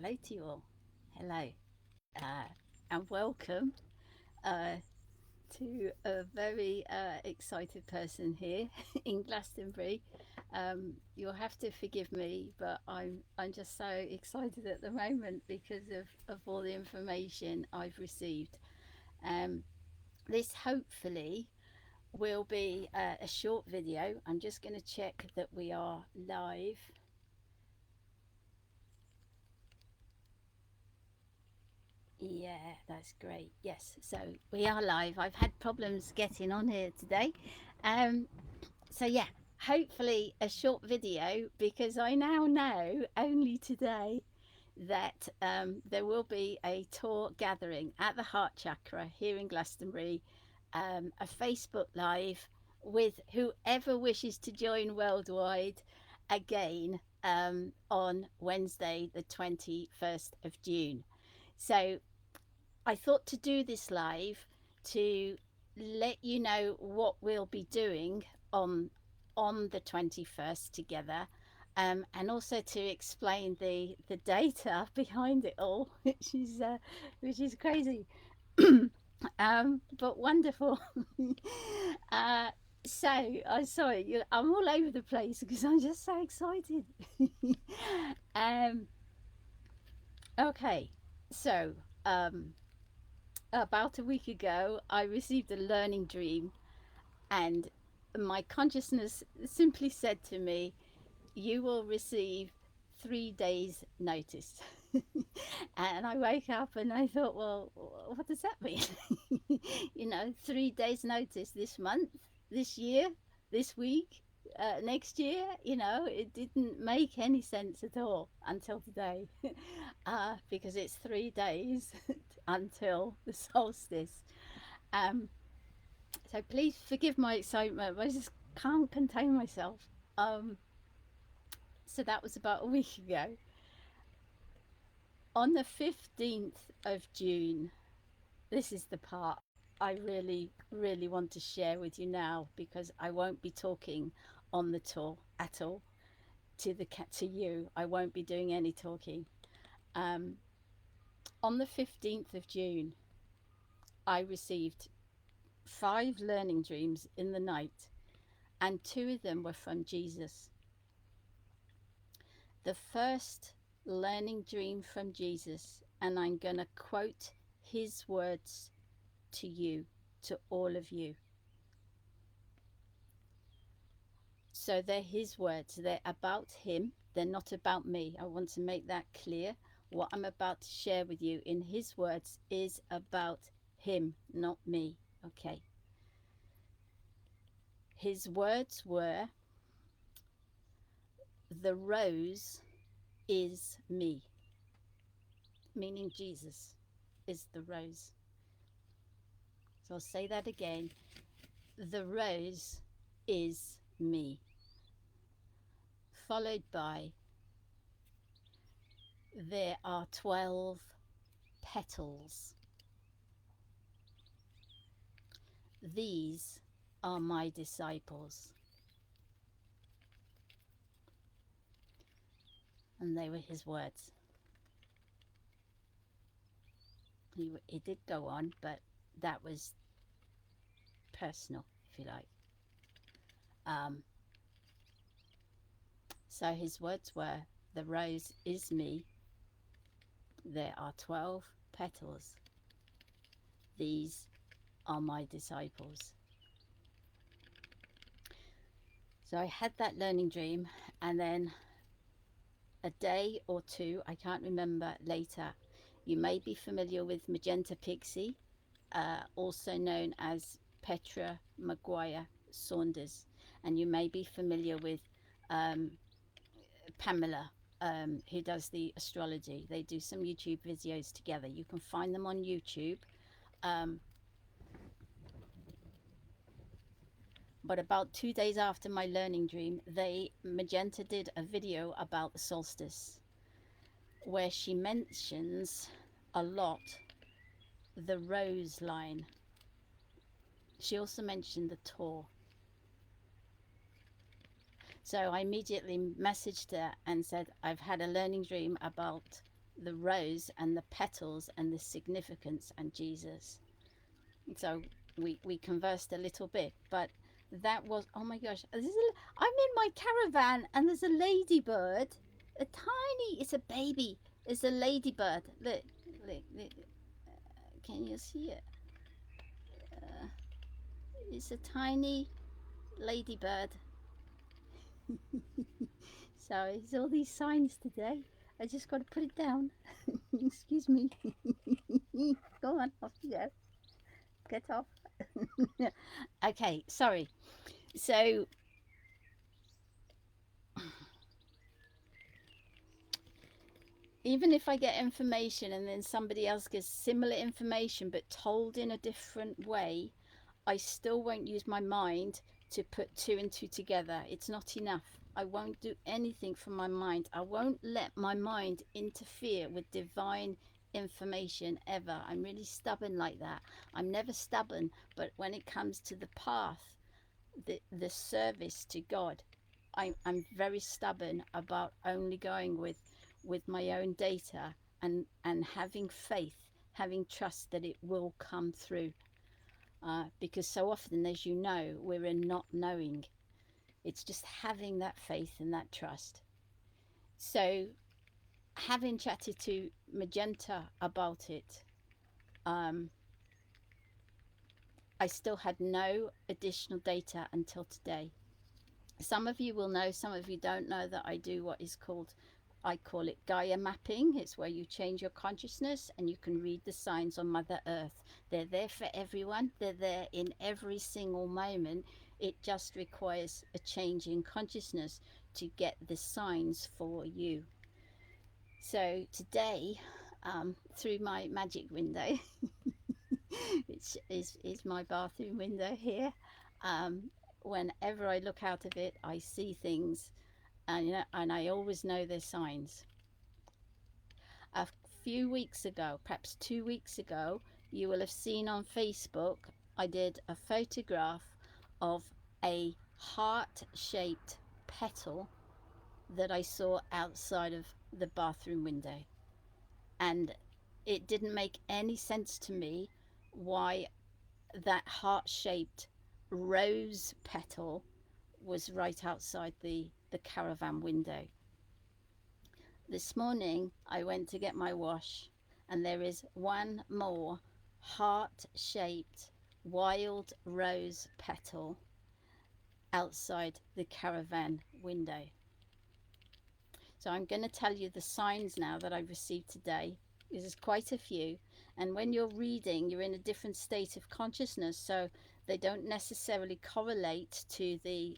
Hello to you all. Hello. Uh, and welcome uh, to a very excited person here in Glastonbury. You'll have to forgive me, but I'm just so excited at the moment because of all the information I've received. Um, this hopefully will be a short video. I'm just going to check that we are live. Yeah, that's great. Yes, so we are live. I've had problems getting on here today. Um, so yeah, hopefully a short video because I now know only today that there will be a tour gathering at the Heart Chakra here in Glastonbury, a Facebook Live with whoever wishes to join worldwide again on Wednesday, the 21st of June. So I thought to do this live to let you know what we'll be doing on the 21st together, and also to explain the data behind it all, which is crazy, but wonderful. uh, so I'm sorry, I'm all over the place because I'm just so excited. um, okay, so um, about a week ago, I received a learning dream, and my consciousness simply said to me, "You will receive 3 days' notice." And I woke up and I thought, well, what does that mean? 3 days' notice this month, this year, this week, next year. It didn't make any sense at all until today, because it's 3 days until the solstice. Um, so please forgive my excitement. I just can't contain myself. Um, so that was about a week ago. On the 15th of June, this is the part I really, really want to share with you now because I won't be talking on the tour at all to you. I won't be doing any talking. Um, on the 15th of June, I received 5 learning dreams in the night, and 2 of them were from Jesus. The first learning dream from Jesus, and I'm going to quote his words to you, to all of you. So they're his words, they're about him, they're not about me. I want to make that clear. What I'm about to share with you in his words is about him, not me. Okay. His words were, "The rose is me," meaning Jesus is the rose. So I'll say that again. The rose is me. Followed by, there are 12 petals. These are my disciples. And they were his words. He did go on, but that was personal, if you like. So his words were, "The rose is me. There are 12 petals. These are my disciples." So I had that learning dream, and then a day or two, I can't remember, later, you may be familiar with Magenta Pixie, also known as Petra Maguire Saunders, and you may be familiar with Pamela, who does the astrology. They do some YouTube videos together. You can find them on YouTube. But about 2 days after my learning dream, Magenta did a video about the solstice where she mentions a lot the rose line. She also mentioned the tour. So I immediately messaged her and said, "I've had a learning dream about the rose and the petals and the significance and Jesus. So we conversed a little bit, but that was, oh my gosh, I'm in my caravan and there's a ladybird, a tiny, it's a baby, it's a ladybird. Look, can you see it? Uh, it's a tiny ladybird. So it's all these signs today. I just got to put it down. Excuse me. Go on, off you go. Get off. Okay, sorry. So even if I get information and then somebody else gets similar information but told in a different way, I still won't use my mind to put two and two together. It's not enough. I won't do anything from my mind. I won't let my mind interfere with divine information ever. I'm really stubborn like that. I'm never stubborn, but when it comes to the path, the service to God, I'm very stubborn about only going with my own data and having faith, having trust that it will come through. Because so often, as you know, we're in not knowing. It's just having that faith and that trust. So, having chatted to Magenta about it, I still had no additional data until today. Some of you will know, some of you don't know that I do what is called, I call it Gaia Mapping. It's where you change your consciousness and you can read the signs on Mother Earth. They're there for everyone. They're there in every single moment. It just requires a change in consciousness to get the signs for you. So today, through my magic window, which is my bathroom window here, whenever I look out of it, I see things, and I always know their signs. A few weeks ago, perhaps 2 weeks ago, you will have seen on Facebook, I did a photograph of a heart-shaped petal that I saw outside of the bathroom window. And it didn't make any sense to me why that heart-shaped rose petal was right outside the caravan window. This morning I went to get my wash and there is one more heart-shaped wild rose petal outside the caravan window. So I'm going to tell you the signs now that I've received today. There's quite a few, and when you're reading, you're in a different state of consciousness, so they don't necessarily correlate to the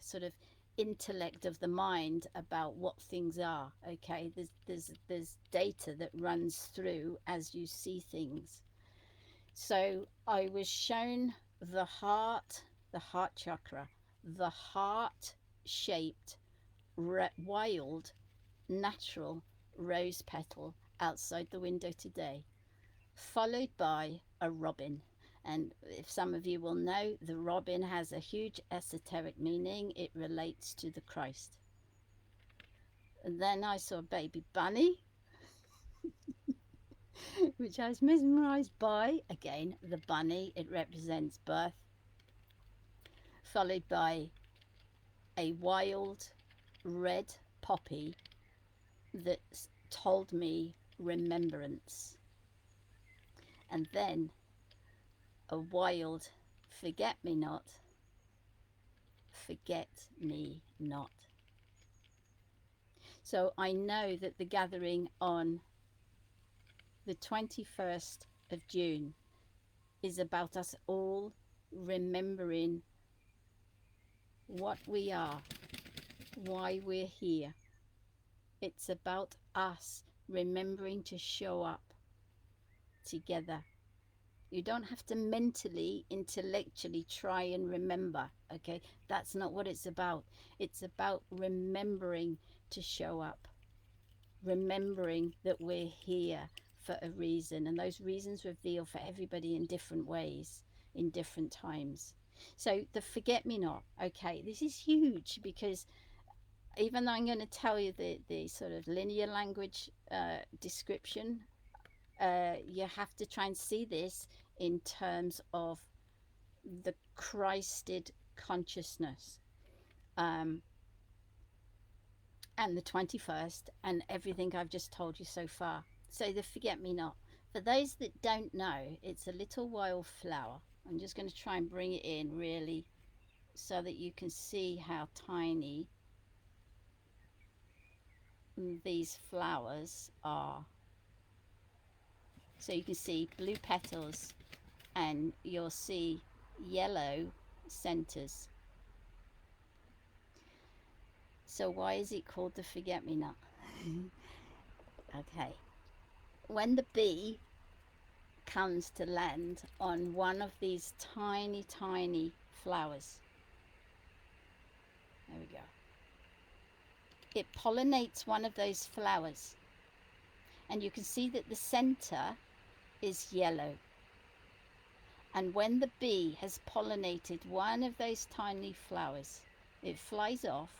sort of intellect of the mind about what things are. Okay, there's data that runs through as you see things. So I was shown the heart chakra, the heart shaped wild natural rose petal outside the window today, followed by a robin. And if some of you will know, the robin has a huge esoteric meaning. It relates to the Christ. And then I saw a baby bunny, which I was mesmerized by. Again, the bunny, it represents birth, followed by a wild red poppy that told me remembrance, and then a wild forget me not. So I know that the gathering on the 21st of June is about us all remembering what we are, why we're here. It's about us remembering to show up together. You don't have to mentally, intellectually try and remember, okay? That's not what it's about. It's about remembering to show up, remembering that we're here for a reason, and those reasons reveal for everybody in different ways, in different times. So the forget me not, okay, this is huge, because even though I'm going to tell you the sort of linear language description, you have to try and see this in terms of the Christed consciousness, um, and the 21st, and everything I've just told you so far. So the forget me not. For those that don't know, it's a little wild flower. I'm just going to try and bring it in really so that you can see how tiny these flowers are. So you can see blue petals, and you'll see yellow centers. So why is it called the forget-me-not? Okay. When the bee comes to land on one of these tiny, tiny flowers, there we go. It pollinates one of those flowers, and you can see that the center is yellow. And when the bee has pollinated one of those tiny flowers, it flies off,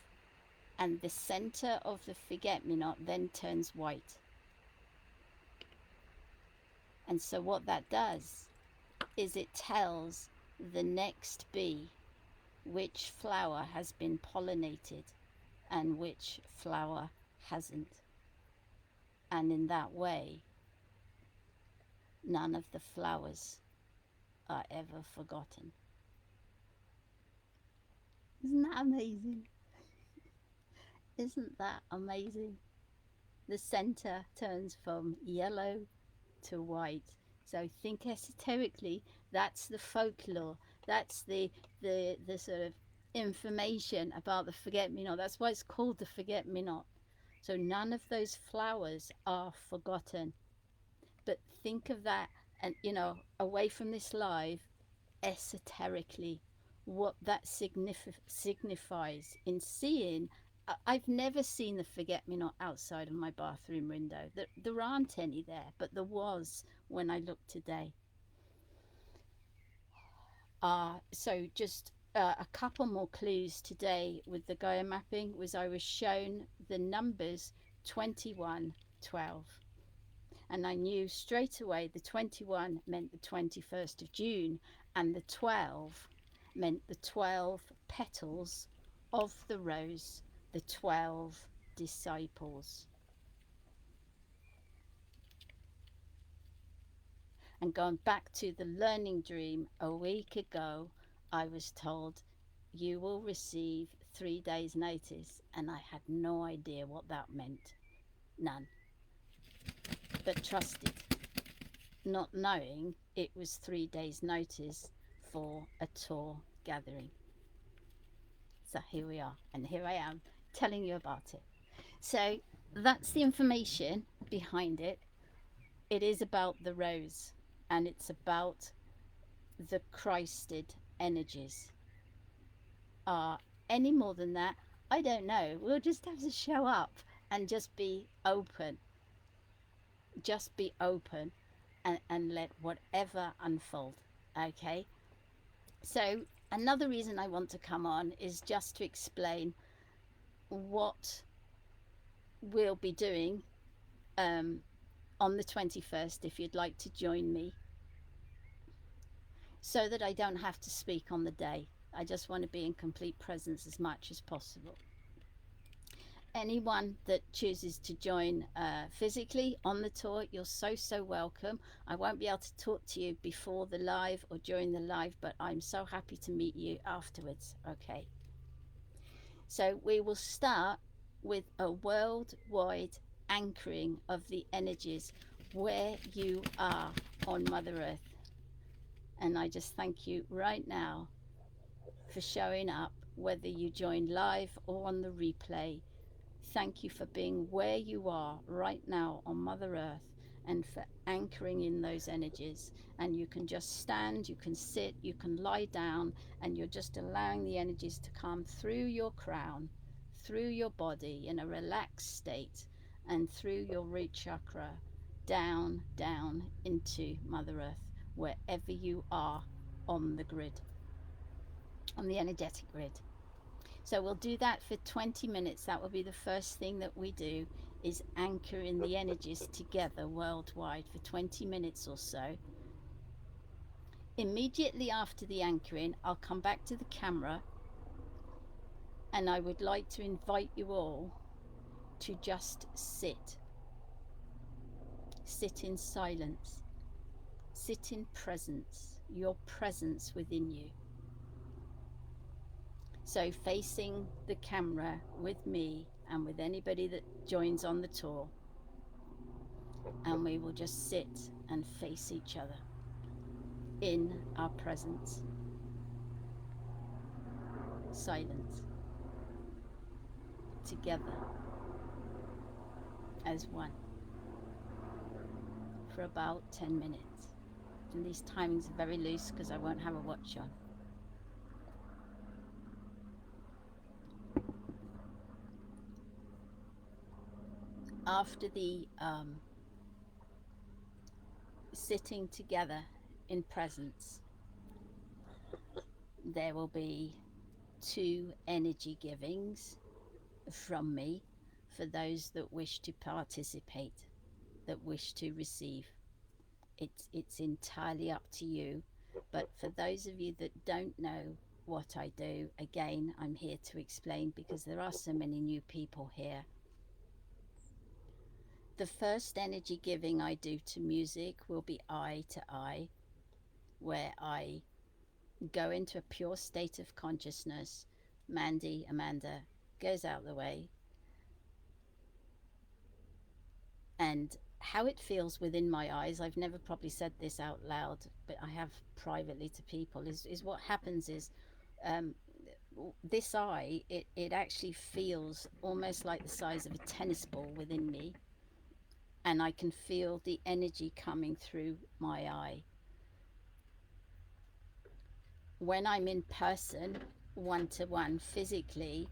and the center of the forget-me-not then turns white. And so what that does is it tells the next bee which flower has been pollinated and which flower hasn't. And in that way, none of the flowers are ever forgotten. Isn't that amazing? Isn't that amazing? The center turns from yellow to white. So think esoterically, that's the folklore. That's the sort of information about the forget-me-not. That's why it's called the forget-me-not. So none of those flowers are forgotten. But think of that, and away from this live, esoterically, what that signifies in seeing. I've never seen the forget-me-not outside of my bathroom window. There aren't any there, but there was when I looked today. So just a couple more clues today with the Gaia mapping was I was shown the numbers 2112. And I knew straight away the 21 meant the 21st of June, and the 12 meant the 12 petals of the rose, the 12 disciples. And going back to the learning dream a week ago, I was told you will receive 3 days notice, and I had no idea what that meant. None. But trusted, not knowing it was 3 days notice for a tour gathering. So here we are, and here I am telling you about it. So that's the information behind it. It is about the rose, and it's about the Christed energies. Any more than that, I don't know. We'll just have to show up and just be open. Just be open and let whatever unfold. Okay? So another reason I want to come on is just to explain what we'll be doing on the 21st, if you'd like to join me, so that I don't have to speak on the day. I just want to be in complete presence as much as possible. Anyone that chooses to join physically on the tour, you're so welcome. I won't be able to talk to you before the live or during the live, but I'm so happy to meet you afterwards. Okay, so we will start with a worldwide anchoring of the energies where you are on Mother Earth. And I just thank you right now for showing up, whether you join live or on the replay. Thank you for being where you are right now on Mother Earth, and for anchoring in those energies. And you can just stand, you can sit, you can lie down, and you're just allowing the energies to come through your crown, through your body in a relaxed state, and through your root chakra, down into Mother Earth, wherever you are on the grid, on the energetic grid. So we'll do that for 20 minutes. That will be the first thing that we do, is anchoring the energies together worldwide for 20 minutes or so. Immediately after the anchoring, I'll come back to the camera, and I would like to invite you all to just sit. Sit in silence. Sit in presence, your presence within you. So facing the camera with me and with anybody that joins on the tour, and we will just sit and face each other in our presence. Silence. Together as one for about 10 minutes. And these timings are very loose because I won't have a watch on. After the sitting together in presence, there will be 2 energy givings from me for those that wish to participate, that wish to receive. It's entirely up to you, but for those of you that don't know what I do, again, I'm here to explain because there are so many new people here. The first energy giving I do to music will be eye to eye, where I go into a pure state of consciousness. Amanda goes out the way, and how it feels within my eyes, I've never probably said this out loud, but I have privately to people, is what happens is this eye, it actually feels almost like the size of a tennis ball within me, and I can feel the energy coming through my eye. When I'm in person, one-to-one, physically,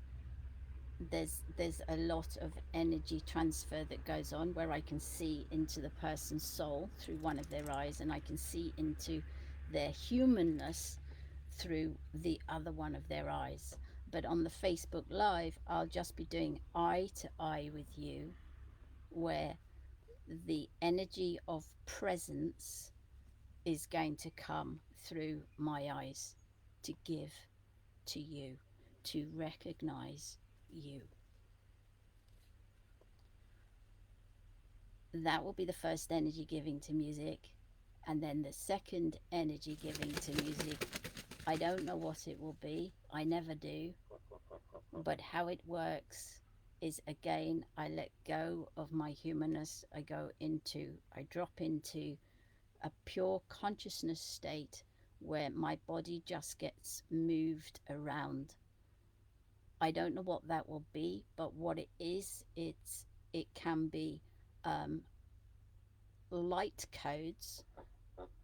there's a lot of energy transfer that goes on, where I can see into the person's soul through one of their eyes, and I can see into their humanness through the other one of their eyes. But on the Facebook Live, I'll just be doing eye to eye with you, where the energy of presence is going to come through my eyes to give to you, to recognize you. That will be the first energy giving to music, and then the second energy giving to music, I don't know what it will be, I never do, but how it works is, again, I let go of my humanness, I drop into a pure consciousness state where my body just gets moved around. I don't know what that will be, but what it is, it can be light codes.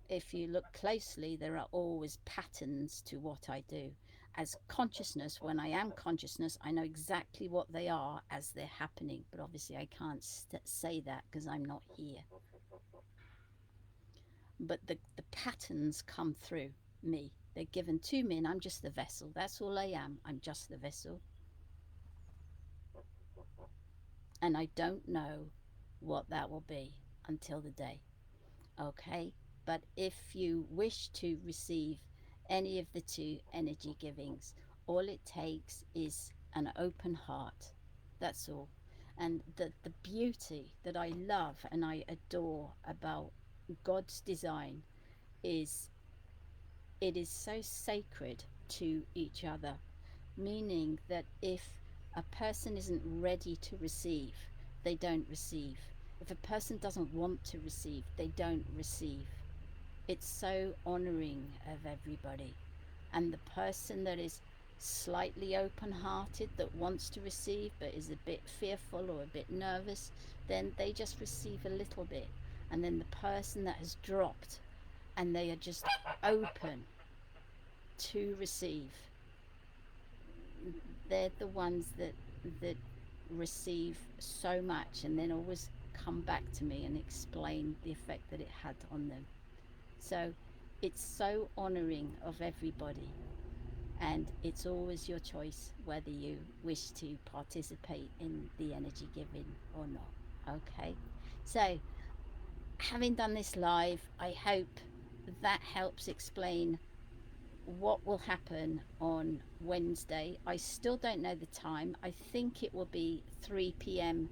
If you look closely, there are always patterns to what I do. As consciousness, when I am consciousness, I know exactly what they are as they're happening, but obviously I can't say that because I'm not here. But the patterns come through me. They're given to me, and I'm just the vessel. That's all I am. I'm just the vessel. And I don't know what that will be until the day. Okay? But if you wish to receive any of the 2 energy givings, all it takes is an open heart. That's all. And the beauty that I love and I adore about God's design is it is so sacred to each other, meaning that if a person isn't ready to receive, they don't receive. If a person doesn't want to receive, they don't receive. It's so honoring of everybody. And the person that is slightly open-hearted, that wants to receive but is a bit fearful or a bit nervous, then they just receive a little bit. And then the person that has dropped and they are just open to receive, they're the ones that receive so much and then always come back to me and explain the effect that it had on them. So it's so honoring of everybody. and it's always your choice whether you wish to participate in the energy giving or not. Okay, so having done this live, I hope that helps explain what will happen on Wednesday. I still don't know the time. I think it will be 3 p.m.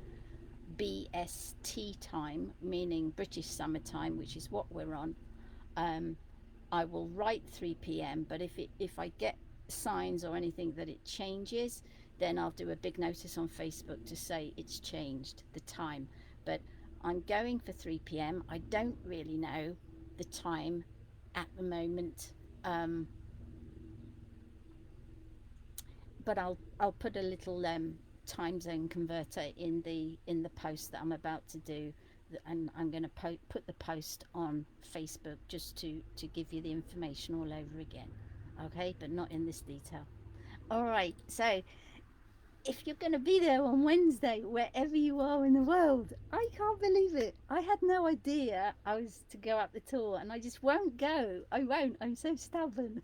BST time, meaning British Summer Time, which is what we're on. Um, I will write 3 p.m., but if I get signs or anything that it changes, then I'll do a big notice on Facebook to say it's changed the time. But I'm going for 3 p.m. I don't really know the time at the moment. Um, but I'll put a little time zone converter in the post that I'm about to do, and I'm going to put the post on Facebook just to give you the information all over again. Okay, but not in this detail. All right, so if you're going to be there on Wednesday, wherever you are in the world, I can't believe it. I had no idea I was to go up the tour, and I just won't go. I won't. I'm so stubborn.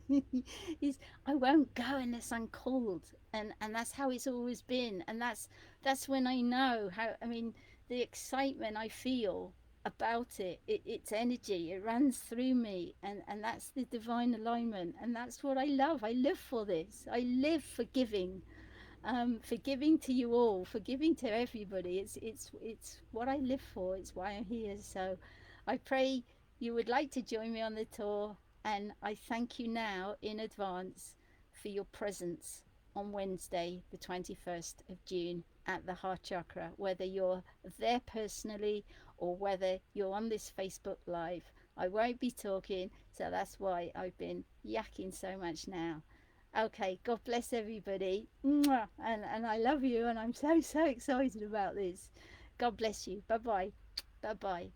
Is I won't go unless I'm called, and that's how it's always been. And that's when I know how. I mean, the excitement I feel about it's energy. It runs through me, and that's the divine alignment, and that's what I love. I live for this. I live for giving, for giving to you all, for giving to everybody. It's what I live for. It's why I'm here. So I pray you would like to join me on the tour, and I thank you now in advance for your presence on Wednesday, the 21st of June at the Heart Chakra, whether you're there personally or whether you're on this Facebook Live. I won't be talking, so that's why I've been yakking so much now. Okay, God bless everybody. Mwah. And I love you, and I'm so, so excited about this. God bless you. Bye bye. Bye bye.